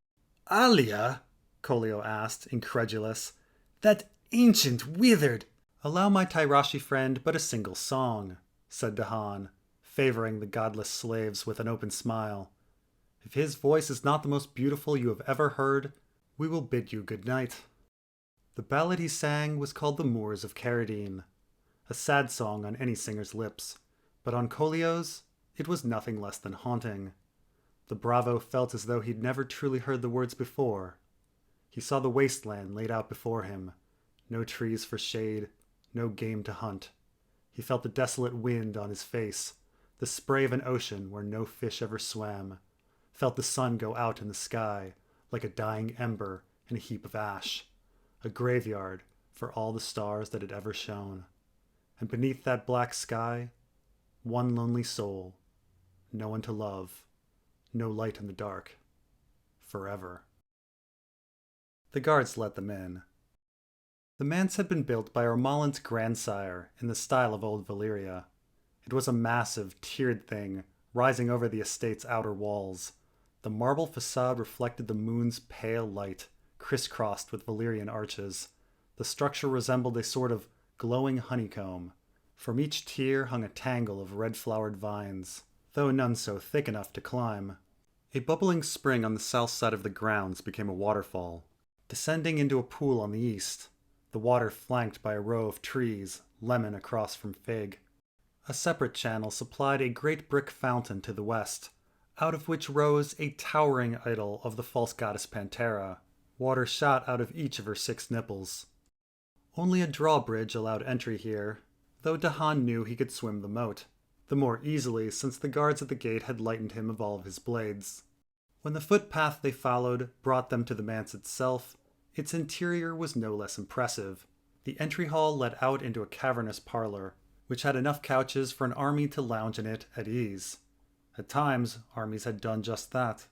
"Alia?" Colio asked, incredulous. "That ancient, withered—" "Allow my Tyroshi friend but a single song," said Johann, favoring the godless slaves with an open smile. "If his voice is not the most beautiful you have ever heard, we will bid you good night." The ballad he sang was called The Moors of Caradine, a sad song on any singer's lips, but on Colio's it was nothing less than haunting. The bravo felt as though he'd never truly heard the words before. He saw the wasteland laid out before him, no trees for shade, no game to hunt. He felt the desolate wind on his face, the spray of an ocean where no fish ever swam, felt the sun go out in the sky like a dying ember in a heap of ash, a graveyard for all the stars that had ever shone. And beneath that black sky, one lonely soul, no one to love, no light in the dark, forever. The guards let them in. The manse had been built by Ormalin's grandsire in the style of old Valyria. It was a massive, tiered thing rising over the estate's outer walls. The marble facade reflected the moon's pale light, crisscrossed with Valyrian arches. The structure resembled a sort of glowing honeycomb. From each tier hung a tangle of red-flowered vines, though none so thick enough to climb. A bubbling spring on the south side of the grounds became a waterfall, descending into a pool on the east, the water flanked by a row of trees, lemon across from fig. A separate channel supplied a great brick fountain to the west, out of which rose a towering idol of the false goddess Pantera. Water shot out of each of her 6 nipples. Only a drawbridge allowed entry here, though Johann knew he could swim the moat, the more easily since the guards at the gate had lightened him of all of his blades. When the footpath they followed brought them to the manse itself, its interior was no less impressive. The entry hall led out into a cavernous parlor, which had enough couches for an army to lounge in it at ease. At times, armies had done just that.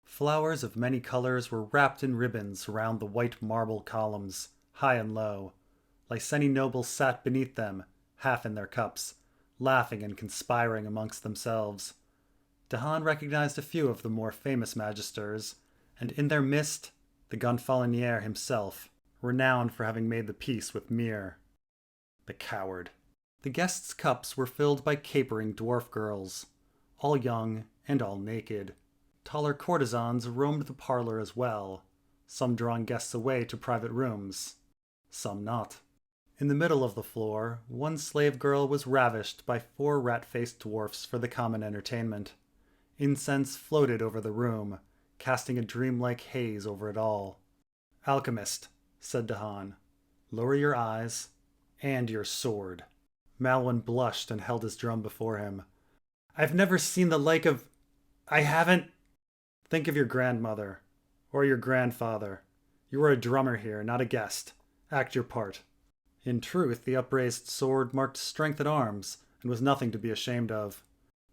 Flowers of many colors were wrapped in ribbons around the white marble columns, high and low. Lyceni nobles sat beneath them, half in their cups, laughing and conspiring amongst themselves. Johann recognized a few of the more famous magisters, and in their midst, the Gonfalonier himself, renowned for having made the peace with Myr. The coward. The guests' cups were filled by capering dwarf girls, all young and all naked. Taller courtesans roamed the parlor as well, some drawing guests away to private rooms, some not. In the middle of the floor, one slave girl was ravished by 4 rat-faced dwarfs for the common entertainment. Incense floated over the room, casting a dreamlike haze over it all. "Alchemist," said Johann, "lower your eyes, and your sword." Malwyn blushed and held his drum before him. "I've never seen the like of... I haven't..." "Think of your grandmother, or your grandfather. You are a drummer here, not a guest. Act your part." In truth, the upraised sword marked strength at arms, and was nothing to be ashamed of.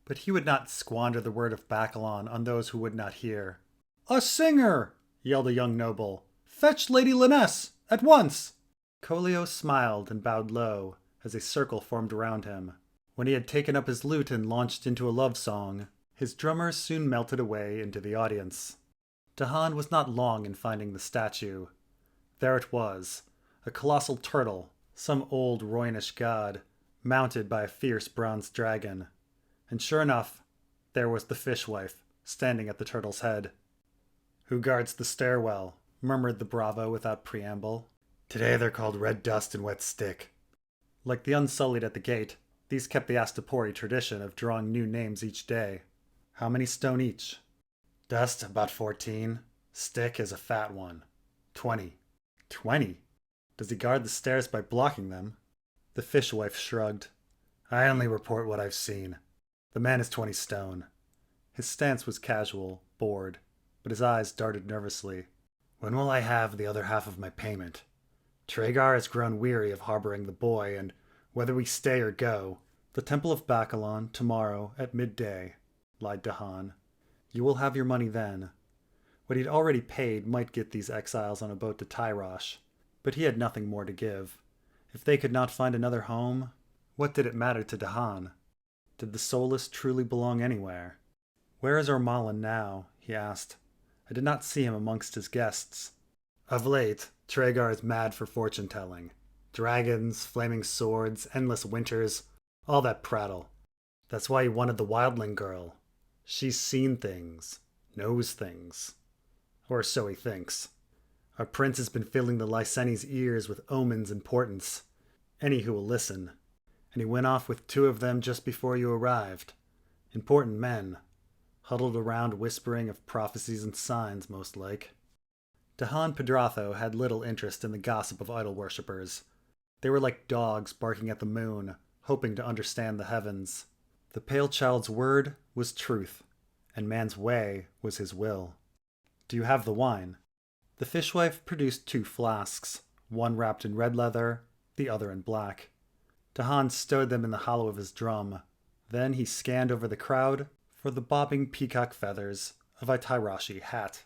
But he would not squander the word of Bacalon on those who would not hear. "A singer!" yelled a young noble. "Fetch Lady Liness, at once!" Colio smiled and bowed low, as a circle formed around him. When he had taken up his lute and launched into a love song, his drummer soon melted away into the audience. Johann was not long in finding the statue. There it was, a colossal turtle, some old Rhoynish god, mounted by a fierce bronze dragon. And sure enough, there was the fishwife, standing at the turtle's head. "Who guards the stairwell?" murmured the bravo without preamble. "Today they're called Red Dust and Wet Stick." Like the Unsullied at the gate, these kept the Astapori tradition of drawing new names each day. How many stone each? Dust, about 14. Stick is a fat one. 20. 20? Does he guard the stairs by blocking them? The fishwife shrugged. I only report what I've seen. The man is 20 stone. His stance was casual, bored, but his eyes darted nervously. When will I have the other half of my payment? Traegar has grown weary of harboring the boy, and whether we stay or go, the Temple of Bacalon tomorrow at midday, lied Johann. You will have your money then. What he'd already paid might get these exiles on a boat to Tyrosh, but he had nothing more to give. If they could not find another home, what did it matter to Johann? Did the soulless truly belong anywhere? Where is Ormalin now? He asked. I did not see him amongst his guests. Of late, Traegar is mad for fortune-telling. Dragons, flaming swords, endless winters, all that prattle. That's why he wanted the wildling girl. She's seen things, knows things. Or so he thinks. Our prince has been filling the Lyseni's ears with omens and portents. Any who will listen. And he went off with 2 of them just before you arrived. Important men. Huddled around whispering of prophecies and signs, most like. Johann Pedratho had little interest in the gossip of idol worshippers. They were like dogs barking at the moon, hoping to understand the heavens. The pale child's word was truth, and man's way was his will. Do you have the wine? The fishwife produced 2 flasks, one wrapped in red leather, the other in black. Johann stowed them in the hollow of his drum. Then he scanned over the crowd for the bobbing peacock feathers of a Tyroshi hat.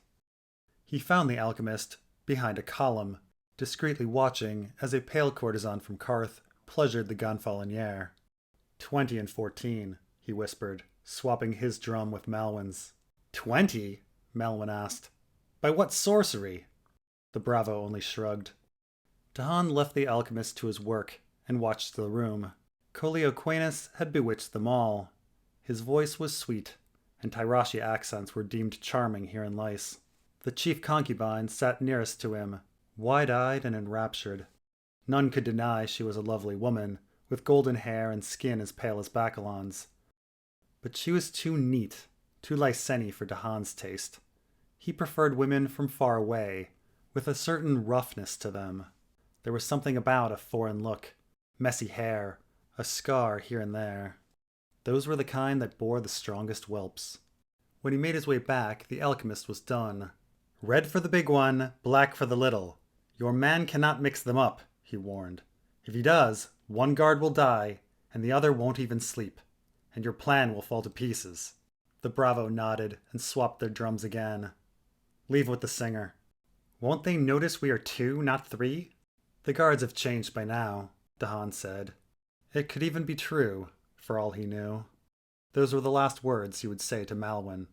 He found the alchemist behind a column, discreetly watching as a pale courtesan from Karth pleasured the Gonfaloniere. 20 and 14, he whispered, swapping his drum with Malwyn's. 20? Malwyn asked. By what sorcery? The bravo only shrugged. Johann left the alchemist to his work and watched the room. Colioquenus had bewitched them all. His voice was sweet, and Tyroshi accents were deemed charming here in Lys. The chief concubine sat nearest to him, wide-eyed and enraptured. None could deny she was a lovely woman, with golden hair and skin as pale as Bacalon's. But she was too neat, too Lyseni for Johann's taste. He preferred women from far away, with a certain roughness to them. There was something about a foreign look, messy hair, a scar here and there. Those were the kind that bore the strongest whelps. When he made his way back, the alchemist was done. Red for the big one, black for the little. Your man cannot mix them up, he warned. If he does, one guard will die, and the other won't even sleep, and your plan will fall to pieces. The bravo nodded and swapped their drums again. Leave with the singer. Won't they notice we are 2, not 3? The guards have changed by now, Johann said. It could even be true, for all he knew. Those were the last words he would say to Malwyn.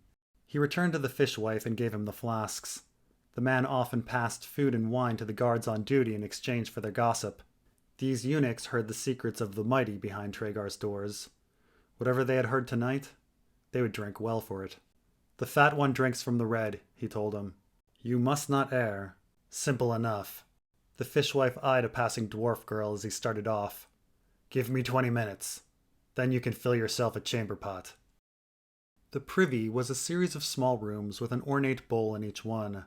He returned to the fishwife and gave him the flasks. The man often passed food and wine to the guards on duty in exchange for their gossip. These eunuchs heard the secrets of the mighty behind Traegar's doors. Whatever they had heard tonight, they would drink well for it. The fat one drinks from the red, he told him. You must not err. Simple enough. The fishwife eyed a passing dwarf girl as he started off. Give me 20 minutes. Then you can fill yourself a chamber pot. The privy was a series of small rooms with an ornate bowl in each one.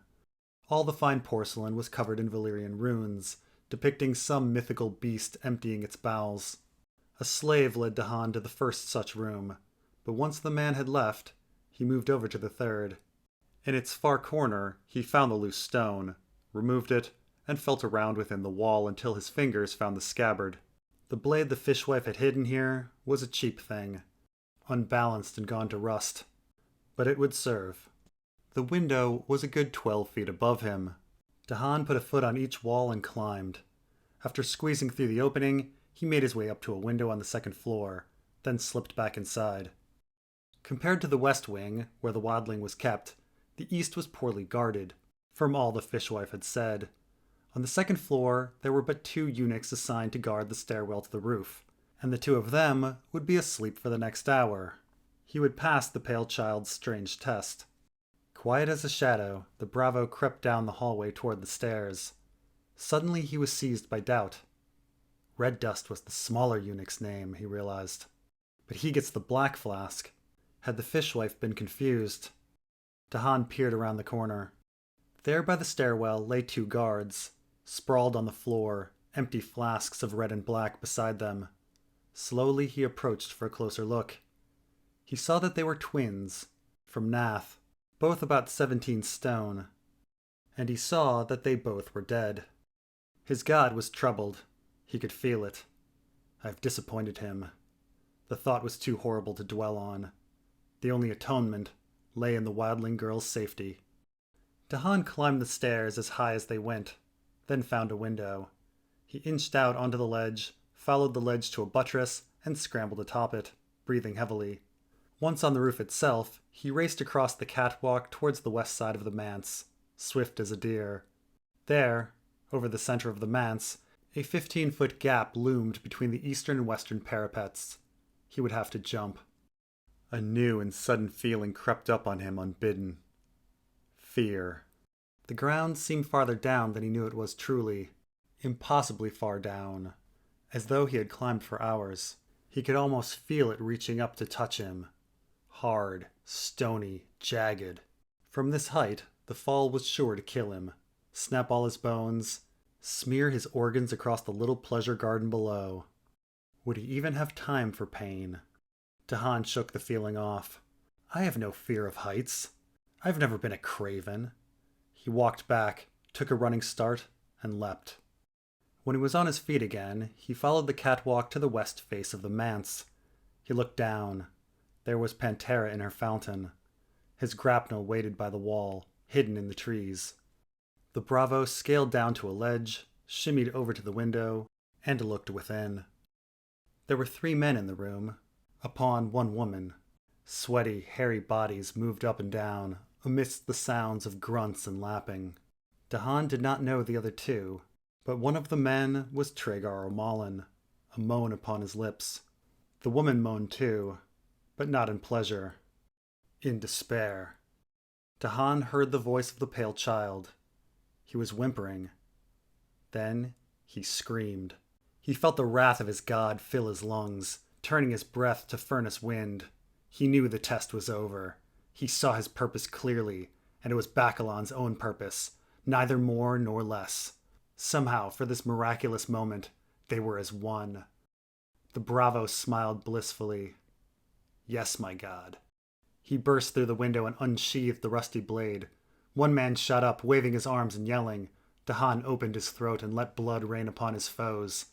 All the fine porcelain was covered in Valyrian runes, depicting some mythical beast emptying its bowels. A slave led Johann to the first such room, but once the man had left, he moved over to the third. In its far corner, he found the loose stone, removed it, and felt around within the wall until his fingers found the scabbard. The blade the fishwife had hidden here was a cheap thing, unbalanced and gone to rust, but it would serve. The window was a good 12 feet above him. Johann put a foot on each wall and climbed. After squeezing through the opening, he made his way up to a window on the second floor, then slipped back inside. Compared to the west wing, where the wildling was kept, the east was poorly guarded, from all the fishwife had said. On the second floor, there were but 2 eunuchs assigned to guard the stairwell to the roof, and the 2 of them would be asleep for the next hour. He would pass the pale child's strange test. Quiet as a shadow, the bravo crept down the hallway toward the stairs. Suddenly he was seized by doubt. Red Dust was the smaller eunuch's name, he realized. But he gets the black flask. Had the fishwife been confused? Johann peered around the corner. There by the stairwell lay 2 guards, sprawled on the floor, empty flasks of red and black beside them. Slowly he approached for a closer look. He saw that they were twins, from Nath, both about 17 stone, and he saw that they both were dead. His god was troubled. He could feel it. I've disappointed him. The thought was too horrible to dwell on. The only atonement lay in the wildling girl's safety. Johann climbed the stairs as high as they went, then found a window. He inched out onto the ledge, followed the ledge to a buttress, and scrambled atop it, breathing heavily. Once on the roof itself, he raced across the catwalk towards the west side of the manse, swift as a deer. There, over the center of the manse, a 15-foot gap loomed between the eastern and western parapets. He would have to jump. A new and sudden feeling crept up on him unbidden. Fear. The ground seemed farther down than he knew it was truly. Impossibly far down. As though he had climbed for hours. He could almost feel it reaching up to touch him. Hard, stony, jagged. From this height, the fall was sure to kill him. Snap all his bones. Smear his organs across the little pleasure garden below. Would he even have time for pain? Johann shook the feeling off. I have no fear of heights. I've never been a craven. He walked back, took a running start, and leapt. When he was on his feet again, he followed the catwalk to the west face of the manse. He looked down. There was Pantera in her fountain. His grapnel waited by the wall, hidden in the trees. The Bravo scaled down to a ledge, shimmied over to the window, and looked within. There were 3 men in the room, upon 1 woman. Sweaty, hairy bodies moved up and down, amidst the sounds of grunts and lapping. Johann did not know the other 2, but one of the men was Treygar O'Mallon, a moan upon his lips. The woman moaned too, but not in pleasure. In despair. Johann heard the voice of the pale child. He was whimpering. Then he screamed. He felt the wrath of his god fill his lungs, turning his breath to furnace wind. He knew the test was over. He saw his purpose clearly, and it was Bacalon's own purpose, neither more nor less. Somehow, for this miraculous moment, they were as one. The Bravo smiled blissfully. Yes, my god. He burst through the window and unsheathed the rusty blade. 1 man shot up, waving his arms and yelling. Johann opened his throat and let blood rain upon his foes.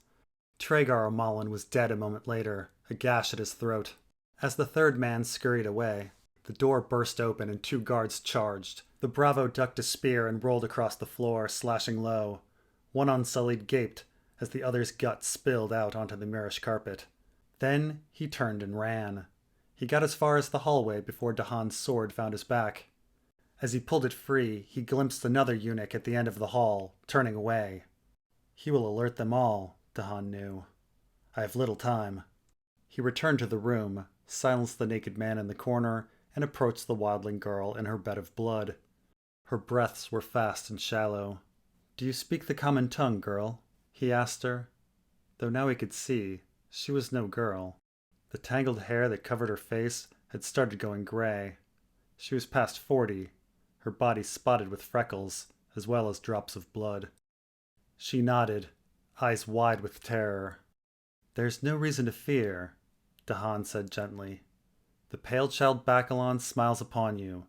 Treygar O'Mallon was dead a moment later, a gash at his throat. As the 3rd man scurried away, the door burst open and 2 guards charged. The Bravo ducked a spear and rolled across the floor, slashing low. One Unsullied gaped as the other's gut spilled out onto the Mirish carpet. Then he turned and ran. He got as far as the hallway before Johann's sword found his back. As he pulled it free, he glimpsed another eunuch at the end of the hall, turning away. He will alert them all, Johann knew. I have little time. He returned to the room, silenced the naked man in the corner, and approached the wildling girl in her bed of blood. Her breaths were fast and shallow. Do you speak the common tongue, girl? He asked her. Though now he could see, she was no girl. The tangled hair that covered her face had started going gray. She was past 40, her body spotted with freckles, as well as drops of blood. She nodded, eyes wide with terror. There's no reason to fear, Johann said gently. The pale child Bacalon smiles upon you.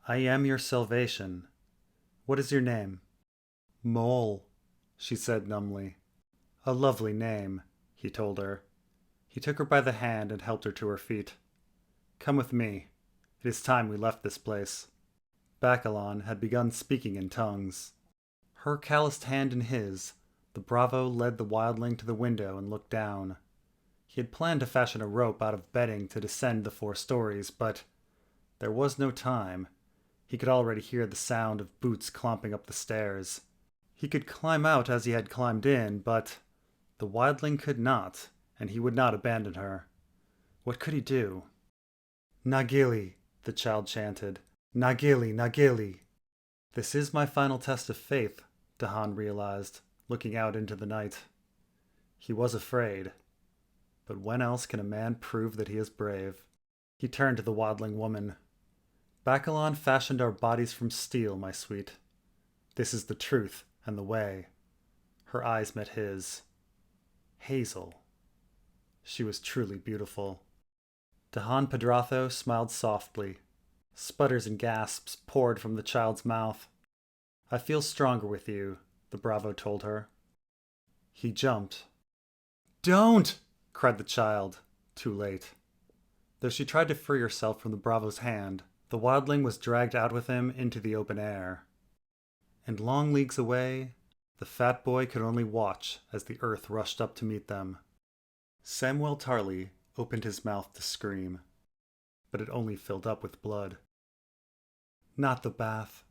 I am your salvation. What is your name? Mole, she said numbly. A lovely name, he told her. He took her by the hand and helped her to her feet. Come with me. It is time we left this place. Bacalon had begun speaking in tongues. Her calloused hand in his, the Bravo led the wildling to the window and looked down. He had planned to fashion a rope out of bedding to descend the 4 stories, but there was no time. He could already hear the sound of boots clomping up the stairs. He could climb out as he had climbed in, but the wildling could not, and he would not abandon her. What could he do? Nagili, the child chanted. Nagili, Nagili. This is my final test of faith, Johann realized, looking out into the night. He was afraid. But when else can a man prove that he is brave? He turned to the waddling woman. Bacalon fashioned our bodies from steel, my sweet. This is the truth and the way. Her eyes met his. Hazel. She was truly beautiful. Johann Pedratho smiled softly. Sputters and gasps poured from the child's mouth. I feel stronger with you, the bravo told her. He jumped. Don't! Cried the child, too late. Though she tried to free herself from the bravo's hand, the wildling was dragged out with him into the open air. And long leagues away, the fat boy could only watch as the earth rushed up to meet them. Samwell Tarley opened his mouth to scream, but it only filled up with blood. Not the bath,